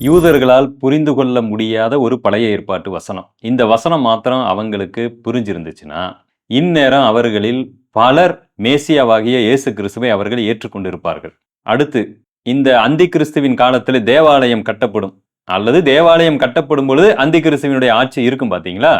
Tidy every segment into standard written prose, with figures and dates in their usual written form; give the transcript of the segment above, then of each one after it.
யூதர்களால் புரிந்து கொள்ள முடியாத ஒரு பழைய ஏற்பாட்டு வசனம். இந்த வசனம் மாத்திரம் அவங்களுக்கு புரிஞ்சிருந்துச்சுன்னா, இந்நேரம் அவர்களில் பலர் மேசியாவாகிய இயேசு கிறிஸ்துவை அவர்கள் ஏற்றுக்கொண்டிருப்பார்கள். அடுத்து, இந்த அந்தி கிறிஸ்துவின் காலத்தில் தேவாலயம் கட்டப்படும், அல்லது தேவாலயம் கட்டப்படும் பொழுது அந்தி கிறிஸ்துவனுடைய ஆட்சி இருக்கும் பாத்தீங்களா?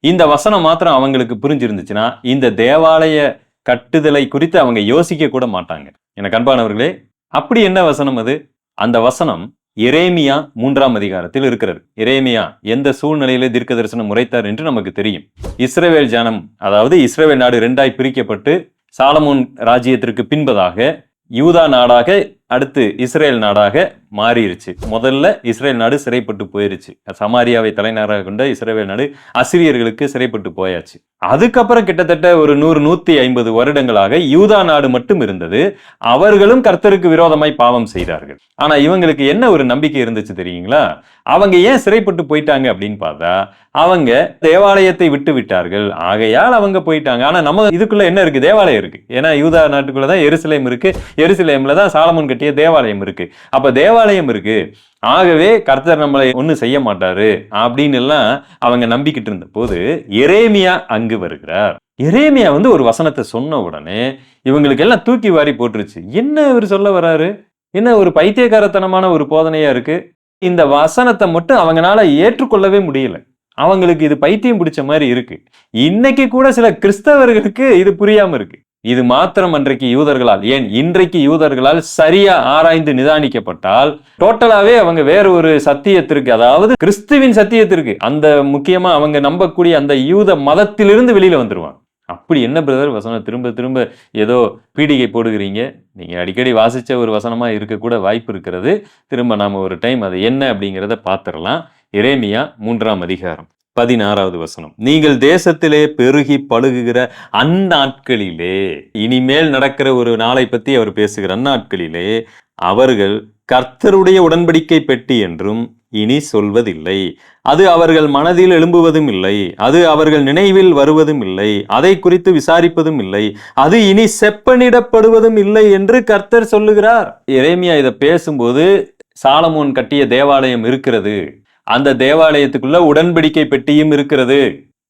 இந்த வசனம் மாத்திரம் அவங்களுக்கு புரிஞ்சிருந்துச்சுன்னா, இந்த தேவாலய கட்டுதலை குறித்து அவங்க யோசிக்க கூட மாட்டாங்க. எனக்கு அன்பானவர்களே, அப்படி என்ன வசனம் அது? அந்த வசனம் எரேமியா 3ஆம் அதிகாரத்தில் இருக்கிறது. எரேமியா எந்த சூழ்நிலையில தீர்க்க தரிசனம் உரைத்தார் என்று நமக்கு தெரியும். இஸ்ரவேல் ஜனம், அதாவது இஸ்ரவேல் நாடு 2ஆய் பிரிக்கப்பட்டு சாலமோன் ராஜ்யத்திற்கு பின்பதாக யூதா நாடாக, அடுத்து இஸ்ரேல் நாடாக மாறிடுச்சு. முதல்ல இஸ்ரேல் நாடு சிறைப்பட்டு போயிருச்சு. சமாரியாவை தலைநகராக கொண்ட இஸ்ரேல் நாடு அசிரியர்களுக்கு சிறைப்பட்டு போயாச்சு. அதுக்கப்புறம் கிட்டத்தட்ட ஒரு 100-150 வருடங்களாக யூதா நாடு மட்டும் இருந்தது. அவர்களும் கர்த்தருக்கு விரோதமாய் பாவம் செய்தார்கள். ஆனா இவங்களுக்கு என்ன ஒரு நம்பிக்கை இருந்துச்சு தெரியுங்களா? அவங்க ஏன் சிறைப்பட்டு போயிட்டாங்க அப்படின்னு பார்த்தா, அவங்க தேவாலயத்தை விட்டு விட்டார்கள், ஆகையால் அவங்க போயிட்டாங்க. ஆனா நம்ம இதுக்குள்ள என்ன இருக்கு? தேவாலயம் இருக்கு. ஏன்னா யூதா நாட்டுக்குள்ளதான் எருசலேம் இருக்கு. எருசலேம்ல தான் சாலமோன் கட்டிய தேவாலயம் இருக்கு. அப்ப தேவாலயம் இருக்கு, ஆகவே கர்த்தர் நம்மளை ஒன்னும் செய்ய மாட்டாரு அப்படின்னு எல்லாம் அவங்க நம்பிக்கிட்டு இருந்த போது எரேமியா அங்கு வருகிறார். எரேமியா ஒரு வசனத்தை சொன்ன உடனே இவங்களுக்கு எல்லாம் தூக்கி வாரி போட்டுருச்சு. என்ன இவர் சொல்ல வராரு? என்ன ஒரு பைத்தியக்காரத்தனமான ஒரு போதனையா இருக்கு. இந்த வசனத்தை மட்டும் அவங்களால ஏற்றுக்கொள்ளவே முடியல. அவங்களுக்கு இது பைத்தியம் பிடிச்ச மாதிரி இருக்கு. இன்னைக்கு கூட சில கிறிஸ்தவர்களுக்கு இது புரியாம இருக்கு. இது மாத்திரம் அன்றைக்கு யூதர்களால், ஏன் இன்றைக்கு யூதர்களால் சரியா ஆராய்ந்து நிதானிக்கப்பட்டால் டோட்டலாவே அவங்க வேற ஒரு சத்தியத்திற்கு, அதாவது கிறிஸ்துவின் சத்தியத்திற்கு, அந்த முக்கியமா அவங்க நம்பக்கூடிய அந்த யூத மதத்திலிருந்து வெளியில வந்துருவாங்க. அப்படி என்ன பிரதர் வசனம் திரும்ப திரும்ப ஏதோ பீடிகை போடுகிறீங்க? நீங்க அடிக்கடி வாசிச்ச ஒரு வசனமா இருக்க கூட வாய்ப்பு இருக்கிறது. திரும்ப நாம ஒரு டைம் அது என்ன அப்படிங்கிறத பார்த்துடலாம். எரேமியா 3ஆம் அதிகாரம் 16வது வசனம். நீங்கள் தேசத்திலே பெருகி பழுகுகிற அந்நாட்களிலே, இனிமேல் நடக்கிற ஒரு நாளை பத்தி அவர் பேசுகிற அந்நாட்களிலே, அவர்கள் கர்த்தருடைய உடன்படிக்கை பெட்டி என்றும் இனி சொல்வதில்லை. அது அவர்கள் மனதில் எழும்புவதும் இல்லை, அது அவர்கள் நினைவில் வருவதும் இல்லை, அதை குறித்து விசாரிப்பதும் இல்லை, அது இனி செப்பனிடப்படுவதும் இல்லை என்று கர்த்தர் சொல்லுகிறார். எரேமியா இதை பேசும்போது சாலமோன் கட்டிய தேவாலயம் இருக்கிறது, அந்த தேவாலயத்துக்குள்ள உடன்படிக்கை பெட்டியும் இருக்கிறது,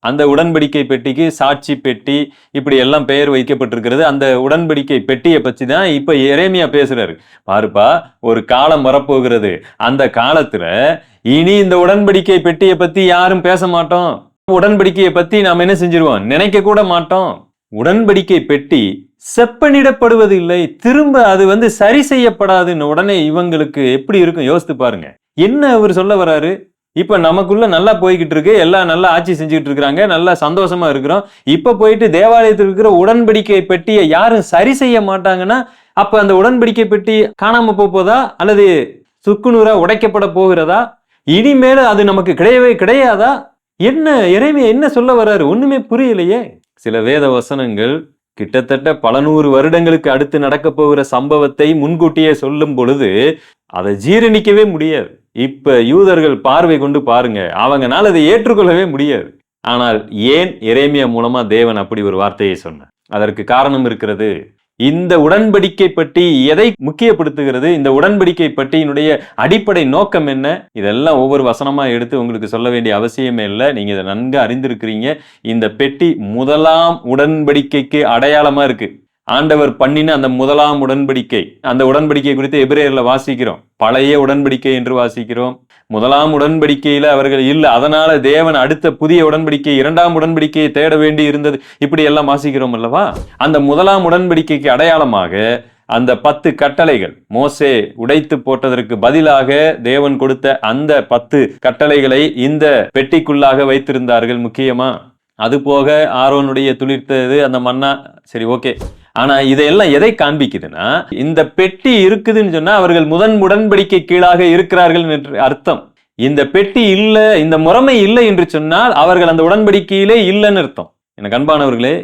அந்த உடன்படிக்கை பெட்டிக்கு சாட்சி பெட்டி இப்படி எல்லாம் பெயர் வைக்கப்பட்டிருக்கிறது. அந்த உடன்படிக்கை பெட்டியை பற்றி தான் இப்ப எரேமியா பேசுறாரு. பாருப்பா, ஒரு காலம் வரப்போகிறது, அந்த காலத்துல இனி இந்த உடன்படிக்கை பெட்டியை பத்தி யாரும் பேச மாட்டோம். உடன்படிக்கையை பத்தி நாம என்ன செஞ்சிருவோம்? நினைக்க கூட மாட்டோம். உடன்படிக்கை பெட்டி செப்பனிடப்படுவது இல்லை, திரும்ப அது சரி செய்யப்படாதுன்னு உடனே இவங்களுக்கு எப்படி இருக்கும் யோசித்து பாருங்க. என்ன அவர் சொல்ல வராரு? இப்ப நமக்குள்ள நல்லா போய்கிட்டு இருக்கு, எல்லாம் நல்லா ஆட்சி செஞ்சுக்கிட்டு இருக்காங்க, நல்லா சந்தோஷமா இருக்கிறோம். இப்ப போயிட்டு தேவாலயத்தில் இருக்கிற உடன்படிக்கை பெட்டியை யாரும் சரி செய்ய மாட்டாங்கன்னா, அப்ப அந்த உடன்படிக்கை பெட்டி காணாம போதா, அல்லது சுக்குநூறா உடைக்கப்பட போகிறதா? இனிமேல அது நமக்கு கிடையவே கிடையாதா? என்ன எரேமியா என்ன சொல்ல வராரு? ஒண்ணுமே புரியலையே. சில வேத வசனங்கள் கிட்டத்தட்ட பல 100 வருடங்களுக்கு அடுத்து நடக்க போகிற சம்பவத்தை முன்கூட்டியே சொல்லும் பொழுது அதை ஜீரணிக்கவே முடியாது. இப்ப யூதர்கள் பார்வை கொண்டு பாருங்க, அவங்கனால அதை ஏற்றுக்கொள்ளவே முடியாது. ஆனால் ஏன் எரேமியா மூலமா தேவன் அப்படி ஒரு வார்த்தையை சொன்னார்? அதற்கு காரணம் இருக்கிறது. இந்த உடன்படிக்கை பற்றி எதை முக்கியப்படுத்துகிறது? இந்த உடன்படிக்கை பற்றியினுடைய அடிப்படை நோக்கம் என்ன? இதெல்லாம் ஒவ்வொரு வசனமா எடுத்து உங்களுக்கு சொல்ல வேண்டிய அவசியமே இல்லை. நீங்க இதை நன்கு அறிந்திருக்கிறீங்க. இந்த பெட்டி முதலாம் உடன்படிக்கைக்கு அடையாளமா இருக்கு. ஆண்டவர் பண்ணின அந்த முதலாம் உடன்படிக்கை, அந்த உடன்படிக்கை குறித்து எபிரேயர்ல வாசிக்கிறோம். பழைய உடன்படிக்கை என்று வாசிக்கிறோம். முதலாம் உடன்படிக்கையில அவர்கள் இல்லை, அதனால தேவன் அடுத்த புதிய உடன்படிக்கை, 2ஆம் உடன்படிக்கையை தேட வேண்டி இருந்தது, இப்படி எல்லாம் வாசிக்கிறோம் அல்லவா? அந்த முதலாம் உடன்படிக்கைக்கு அடையாளமாக அந்த 10 கட்டளைகள் மோசே உடைத்து போட்டதற்கு பதிலாக தேவன் கொடுத்த அந்த 10 கட்டளைகளை இந்த பெட்டிக்குள்ளாக வைத்திருந்தார்கள். முக்கியமா அது போக ஆரோனுடைய துளிர்த்தது அந்த மன்னா, சரி ஓகே. ஆனா இதெல்லாம் எதை காண்பிக்குதுன்னா, இந்த பெட்டி இருக்குதுன்னு சொன்னா அவர்கள் முதன் உடன்படிக்கை கீழாக இருக்கிறார்கள் என்று அர்த்தம். இந்த பெட்டி இல்ல, இந்த முறைமை இல்லை என்று சொன்னால் அவர்கள் அந்த உடன்படிக்கையிலே இல்லைன்னு அர்த்தம். எனக்கு அன்பானவர்களே,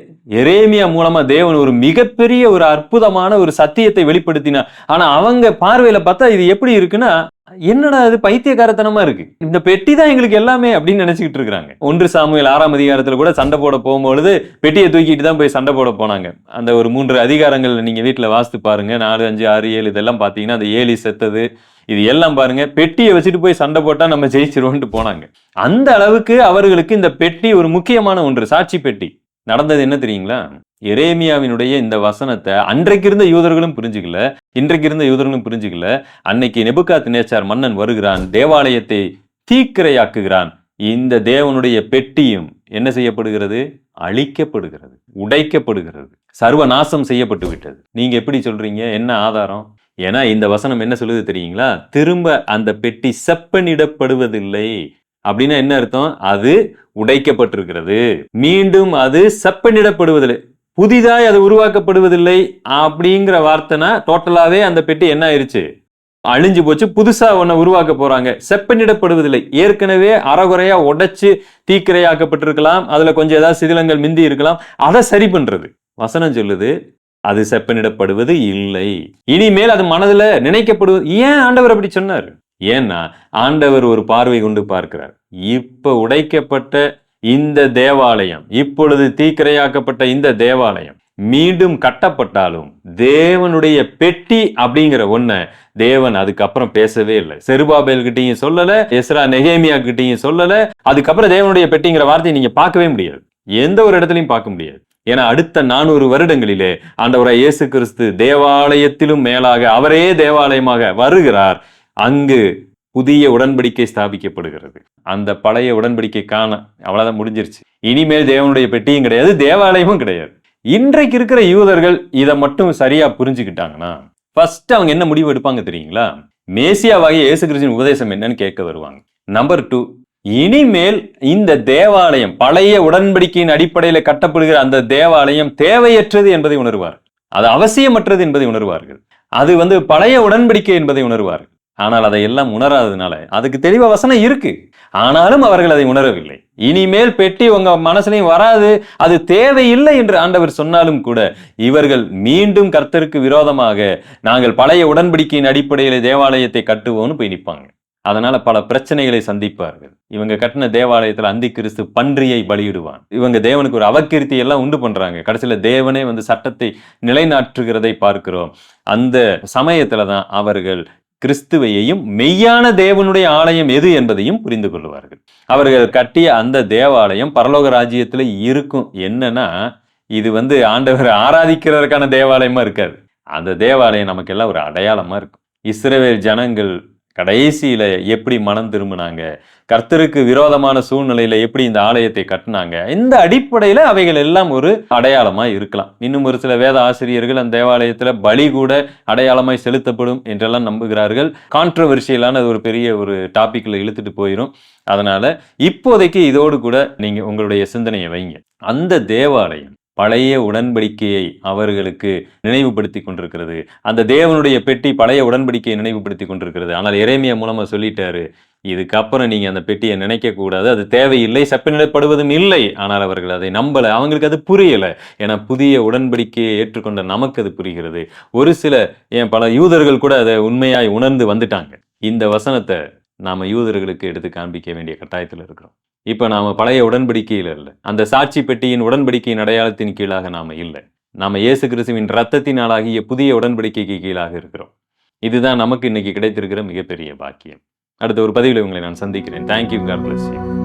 எரேமியா மூலமா தேவன் ஒரு மிகப்பெரிய ஒரு அற்புதமான ஒரு சத்தியத்தை வெளிப்படுத்தினார். ஆனா அவங்க பார்வையில பார்த்தா இது எப்படி இருக்குன்னா, என்னடா அது பைத்தியக்காரத்தனமா இருக்கு, இந்த பெட்டி தான் எங்களுக்கு எல்லாமே அப்படின்னு நினைச்சுக்கிட்டு இருக்காங்க. 1 சாமுவேல் 6ஆம் அதிகாரத்துல கூட சண்டை போட போகும்பொழுது பெட்டியை தூக்கிட்டு தான் போய் சண்டை போட போனாங்க. அந்த ஒரு 3 அதிகாரங்கள் நீங்க வீட்டுல வாசித்து பாருங்க, 4, 5, 6, 7 இதெல்லாம் பாத்தீங்கன்னா அந்த ஏலி செத்தது இது எல்லாம் பாருங்க, பெட்டியை வச்சுட்டு போய் சண்டை போட்டா நம்ம ஜெயிச்சிருவோம்னு போனாங்க. அந்த அளவுக்கு அவர்களுக்கு இந்த பெட்டி ஒரு முக்கியமான ஒன்று, சாட்சி பெட்டி. நடந்தது என்ன தெரியுங்களா? எரேமியாவினுடைய இந்த வசனத்தை அன்றைக்கு இருந்த யூதர்களும் புரிஞ்சுக்கல, இன்றைக்கு இருந்த யூதர்களும் புரிஞ்சுக்கல. அன்னைக்கு நேபுகாத்நேச்சார் மன்னன் வருகிறான், தேவாலயத்தை தீக்கிரையாக்குகிறான். இந்த தேவனுடைய பெட்டியும் என்ன செய்யப்படுகிறது? அழிக்கப்படுகிறது, உடைக்கப்படுகிறது, சர்வநாசம் செய்யப்பட்டு விட்டது. நீங்க எப்படி சொல்றீங்க? என்ன ஆதாரம்? ஏன்னா இந்த வசனம் என்ன சொல்லுது தெரியுங்களா? திரும்ப அந்த பெட்டி செப்பனிடப்படுவதில்லை அப்படின்னா என்ன அர்த்தம்? அது உடைக்கப்பட்டிருக்கிறது, மீண்டும் அது செப்பனிடப்படுவதில்லை, புதிதாய் அது உருவாக்கப்படுவதில்லை அப்படிங்கிற வார்த்தைனா டோட்டலாவே அந்த பெட்டி என்ன ஆயிருச்சு? அழிஞ்சு போச்சு, புதுசா ஒன்ன உருவாக்க போறாங்க. செப்பனிடப்படுவதில்லை, ஏற்கனவே அறகுறையா உடைச்சு தீக்கிரையாக்கப்பட்டிருக்கலாம், அதுல கொஞ்சம் ஏதாவது சிதிலங்கள் மிந்தி இருக்கலாம், அதை சரி பண்றது. வசனம் சொல்லுது அது செப்பனிடப்படுவது இல்லை, இனிமேல் அது மனதுல நினைக்கப்படுவது. ஏன் ஆண்டவர் அப்படி சொன்னார்? ஏன்னா ஆண்டவர் ஒரு பார்வை கொண்டு பார்க்கிறார். இப்ப உடைக்கப்பட்ட இந்த தேவாலயம், இப்பொழுது தீக்கிரையாக்கப்பட்ட இந்த தேவாலயம் மீண்டும் கட்டப்பட்டாலும் தேவனுடைய பெட்டி அப்படிங்கிற ஒன்ன தேவன் அதுக்கப்புறம் பேசவே இல்லை. செருபாபேல் கிட்டையும் சொல்லல, எஸ்ரா நெகேமியா கிட்டையும் சொல்லல. அதுக்கப்புறம் தேவனுடைய பெட்டிங்கிற வார்த்தையை நீங்க பார்க்கவே முடியாது, எந்த ஒரு இடத்துலையும் பார்க்க முடியாது. ஏன்னா அடுத்த 400 வருடங்களிலே ஆண்டவராய் இயேசு கிறிஸ்து தேவாலயத்திலும் மேலாக அவரே தேவாலயமாக வருகிறார். அங்கு புதிய உடன்படிக்கை ஸ்தாபிக்கப்படுகிறது. அந்த பழைய உடன்படிக்கை காண அவ்வளவுதான், முடிஞ்சிருச்சு. இனிமேல் தேவனுடைய பெட்டியும் கிடையாது, தேவாலயமும் கிடையாது. இன்றைக்கு இருக்கிற யூதர்கள் இதை மட்டும் சரியா புரிஞ்சுக்கிட்டாங்கன்னா ஃபர்ஸ்ட் அவங்க என்ன முடிவு எடுப்பாங்க தெரியுங்களா? மேசியாவாகிய இயேசு கிறிஸ்துவின் உபதேசம் என்னன்னு கேட்க வருவாங்க. நம்பர் 2, இனிமேல் இந்த தேவாலயம் பழைய உடன்படிக்கையின் அடிப்படையில கட்டப்படுகிற அந்த தேவாலயம் தேவையற்றது என்பதை உணர்வார், அது அவசியமற்றது என்பதை உணர்வார்கள், அது பழைய உடன்படிக்கை என்பதை உணர்வார்கள். ஆனால் அதை எல்லாம் உணராததுனால, அதுக்கு தெளிவா வசனம் இருக்கு, ஆனாலும் அவர்கள் அதை உணரவில்லை. இனிமேல் பெட்டி உங்க மனசுலையும் வராது, அது தேவையில்லை என்று ஆண்டவர் சொன்னாலும் கூட இவர்கள் மீண்டும் கர்த்தருக்கு விரோதமாக நாங்கள் பழைய உடன்படிக்கையின் அடிப்படையில் தேவாலயத்தை கட்டுவோம்னு போய் நிற்பாங்க. அதனால பல பிரச்சனைகளை சந்திப்பார்கள். இவங்க கட்டின தேவாலயத்துல அந்தி கிறிஸ்து பன்றியை பலியிடுவான். இவங்க தேவனுக்கு ஒரு அவகீர்த்தி எல்லாம் உண்டு பண்றாங்க. கடைசியில தேவனே சட்டத்தை நிலைநாட்டுகிறதை பார்க்கிறோம். அந்த சமயத்துலதான் அவர்கள் கிறிஸ்துவையையும் மெய்யான தேவனுடைய ஆலயம் எது என்பதையும் புரிந்து கொள்வார்கள். அவர்கள் கட்டிய அந்த தேவாலயம் பரலோக ராஜ்யத்துல இருக்கும். என்னன்னா இது ஆண்டவர் ஆராதிக்கிறதற்கான தேவாலயமா இருக்காது. அந்த தேவாலயம் நமக்கு எல்லாம் ஒரு அடையாளமா இருக்கும். இஸ்ரவேல் ஜனங்கள் கடைசியில எப்படி மனம் திரும்பினாங்க, கர்த்தருக்கு விரோதமான சூழ்நிலையில எப்படி இந்த ஆலயத்தை கட்டினாங்க, இந்த அடிப்படையில அவைகள் எல்லாம் ஒரு அடையாளமா இருக்கலாம். இன்னும் ஒரு சில வேத ஆசிரியர்கள் அந்த தேவாலயத்துல பலி கூட அடையாளமாய் செலுத்தப்படும் என்றெல்லாம் நம்புகிறார்கள். கான்ட்ரவர்ஷியலான ஒரு பெரிய ஒரு டாபிக்ல இழுத்துட்டு போயிடும். அதனால இப்போதைக்கு இதோடு கூட நீங்க உங்களுடைய சிந்தனையை வைங்க. அந்த தேவாலயம் பழைய உடன்படிக்கையை அவர்களுக்கு நினைவுபடுத்தி கொண்டிருக்கிறது. அந்த தேவனுடைய பெட்டி பழைய உடன்படிக்கையை நினைவுபடுத்தி கொண்டிருக்கிறது. ஆனால் எரேமியா மூலமா சொல்லிட்டாரு, இதுக்கப்புறம் நீங்க அந்த பெட்டியை நினைக்க கூடாது, அது தேவையில்லை, செப்பனிடப்படுவதும் இல்லை. ஆனால் அவர்கள் அதை நம்பல, அவங்களுக்கு அது புரியல. ஏன்னா புதிய உடன்படிக்கையை ஏற்றுக்கொண்ட நமக்கு அது புரிகிறது. ஒரு சில பல யூதர்கள் கூட அதை உண்மையாய் உணர்ந்து வந்துட்டாங்க. இந்த வசனத்தை நாம யூதர்களுக்கு எடுத்து காண்பிக்க வேண்டிய கட்டாயத்தில் இருக்கிறோம். இப்ப நாம பழைய உடன்படிக்கையில் இல்லை, அந்த சாட்சி பெட்டியின் உடன்படிக்கையின் அடையாளத்தின் கீழாக நாம இல்லை. நாம இயேசு கிறிஸ்துவின் இரத்தத்தினாலாகிய புதிய உடன்படிக்கைக்கு கீழாக இருக்கிறோம். இதுதான் நமக்கு இன்னைக்கு கிடைத்திருக்கிற மிகப்பெரிய பாக்கியம். அடுத்த ஒரு பதிவில் உங்களை நான் சந்திக்கிறேன். தேங்க்யூ. God bless you.